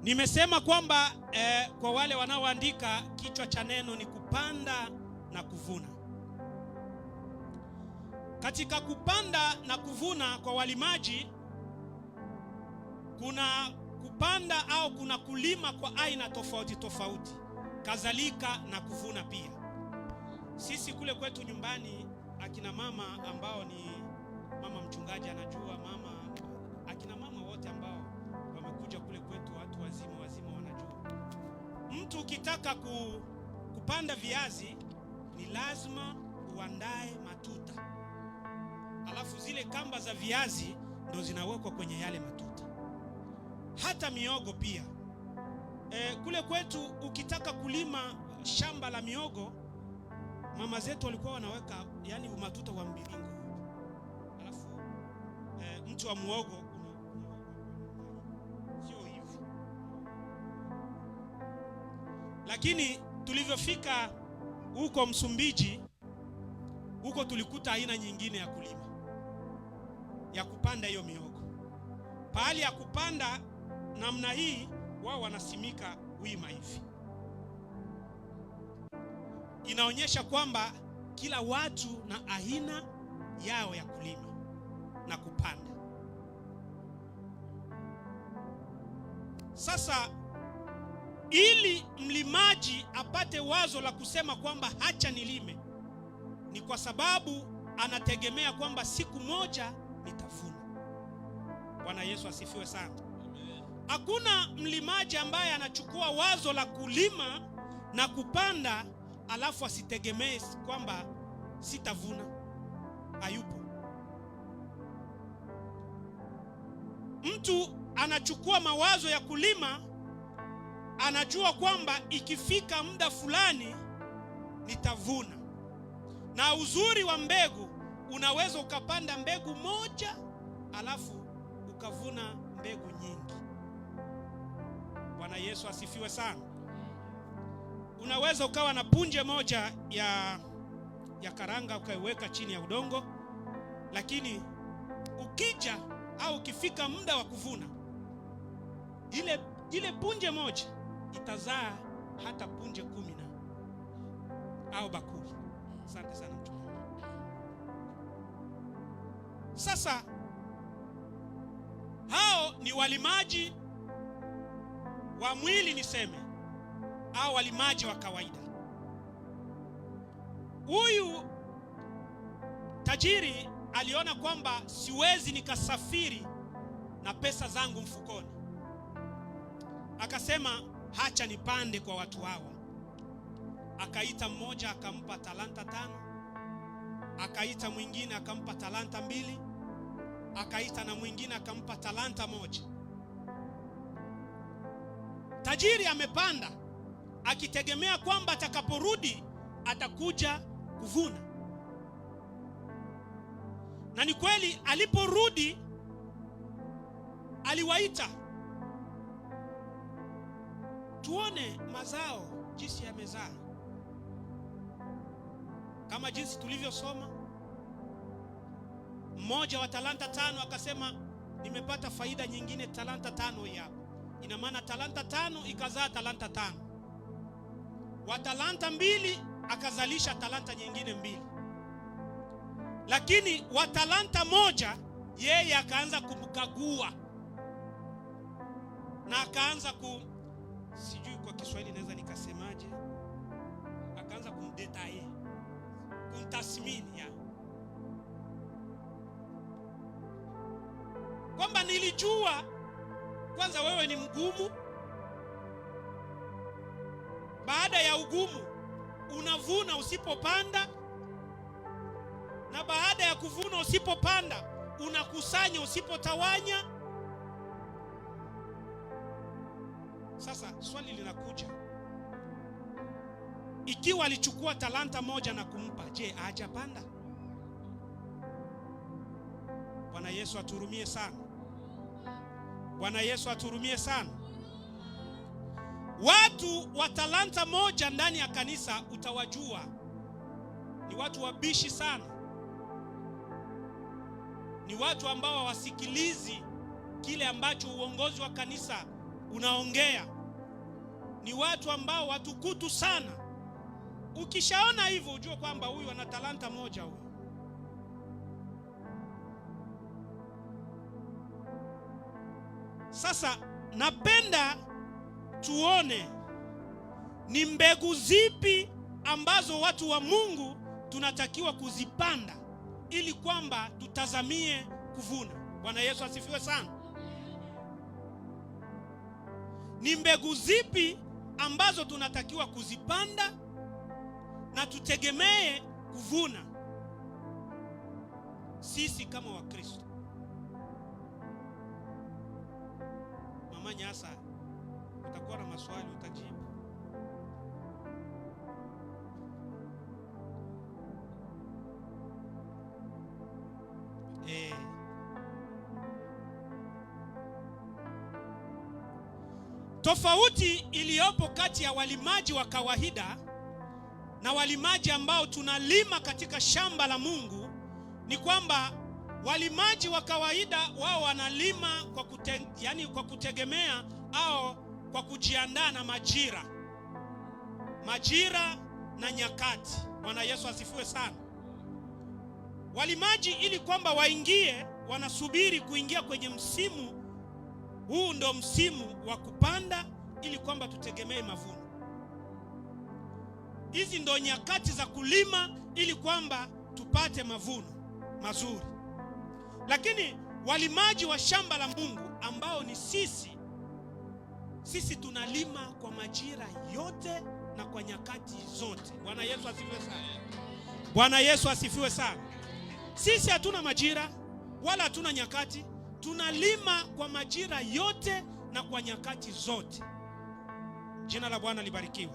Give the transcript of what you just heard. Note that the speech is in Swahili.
Nimesema kwamba kwa wale wanaoandika, kichwa cha neno ni kupanda na kuvuna. Katika kupanda na kuvuna kwa walimaji, kuna kupanda au kuna kulima kwa aina tofauti tofauti, kadhalika na kuvuna pia. Sisi kule kwetu nyumbani, akina mama ambao ni mama mchungaji anajua, akina mama wote ambao wamekuja kule kwetu, watu wazima wanajua. Mtu ukitaka kupanda viazi ni lazima uandae matuta. Alafu zile kamba za viazi ndo zinawekwa kwenye yale matuta. Hata miogo pia. Kule kwetu ukitaka kulima shamba la miogo, mama zetu walikuwa wanaweka yani matuta wa mviringo. Alafu mtu wa muogo sio hivi. Lakini tulivyofika huko Msumbiji, huko tulikuta aina nyingine ya kulima, ya kupanda hiyo miogo. Pahali ya kupanda namna hii, wao wanasimika wima hivi. Inaonyesha kwamba kila watu na aina yao ya kulima na kupanda. Sasa ili mlimaji apate wazo la kusema kwamba hacha nilime, ni kwa sababu anategemea kwamba siku moja nitavuna. Bwana Yesu asifiwe sana. Hakuna mlimaji ambaye anachukua wazo la kulima na kupanda alafu asitegemee kwamba sitavuna. Hayupo. Mtu anachukua mawazo ya kulima, anajua kwamba ikifika muda fulani nitavuna. Na uzuri wa mbegu, unaweza ukapanda mbegu moja alafu ukavuna mbegu nyingi. Bwana Yesu asifiwe sana. Unaweza ukawa na punje moja ya karanga ukaiweka chini ya udongo, lakini ukija au ukifika muda wa kuvuna, ile punje moja itazaa hata punje 10 au bakuli. Asante sana mchungaji. Sasa hao ni walimaji wa mwili niseme, au walimaji wa kawaida. Huyu tajiri aliona kwamba siwezi nikasafiri na pesa zangu mfukoni. Akasema hacha nipande kwa watu hawa. Akaita mmoja akampa talanta 5. Akaita mwingine akampa talanta 2. Akaita na mwingine akampa talanta 1. Tajiri amepanda akitegemea kwamba atakaporudi atakuja kuvuna. Na ni kweli aliporudi aliwaita, tuone mazao jinsi yamezaa. Kama jinsi tulivyosoma, mmoja wa talanta 5 akasema nimepata faida nyingine talanta 5 hii hapa. Ina maana talanta 5 ikazaa talanta 5. Wa talanta 2 akazalisha talanta nyingine 2. Lakini wa talanta 1 yeye akaanza kumkagua na akaanza sijui kwa Kiswahili naweza nikasemaje, akaanza kumdetaye, kumtathmini ya kwamba nilijua kwanza wewe ni mgumu. Baada ya ugumu unavuna usipopanda, na baada ya kuvuna usipopanda unakusanya usipotawanya. Sasa swali linakuja, ikiwa alichukua talanta 1 na kumpa, je, hajapanda? Bwana Yesu aturumie sana. Bwana Yesu aturumie sana. Watu wa talanta 1 ndani ya kanisa utawajua ni watu wabishi sana. Ni watu ambao hawasikilizi kile ambacho uongozi wa kanisa unaongea. Ni watu ambao watukutu sana. Ukishaona hivyo ujue kwamba huyu ana talanta moja huyu. Sasa napenda tuone ni mbegu zipi ambazo watu wa Mungu tunatakiwa kuzipanda ili kwamba tutazamie kuvuna. Bwana Yesu asifiwe sana. Ni mbegu zipi ambazo tunatakiwa kuzipanda na tutegemee kuvuna sisi kama Wakristo? Mama Nyasa, utakuwa na maswali utajibu. Tofauti iliyopo kati ya walimaji wa kawaida na walimaji ambao tunalima katika shamba la Mungu ni kwamba walimaji wa kawaida wao wanalima kwa kutegemea au kwa kujiandaa na majira na nyakati. Bwana Yesu asifiwe sana. Walimaji ili kwamba waingie, wanasubiri kuingia kwenye msimu huu, ndo msimu wa kupanda ili kwamba tutegemee mavuno. Hizi ndo nyakati za kulima ili kwamba tupate mavuno mazuri. Lakini walimaji wa shamba la Mungu ambao ni sisi tunalima kwa majira yote na kwa nyakati zote. Bwana Yesu asifiwe sana. Bwana Yesu asifiwe sana. Sisi hatuna majira wala hatuna nyakati. Tunalima kwa majira yote na kwa nyakati zote. Jina la Bwana libarikiwe.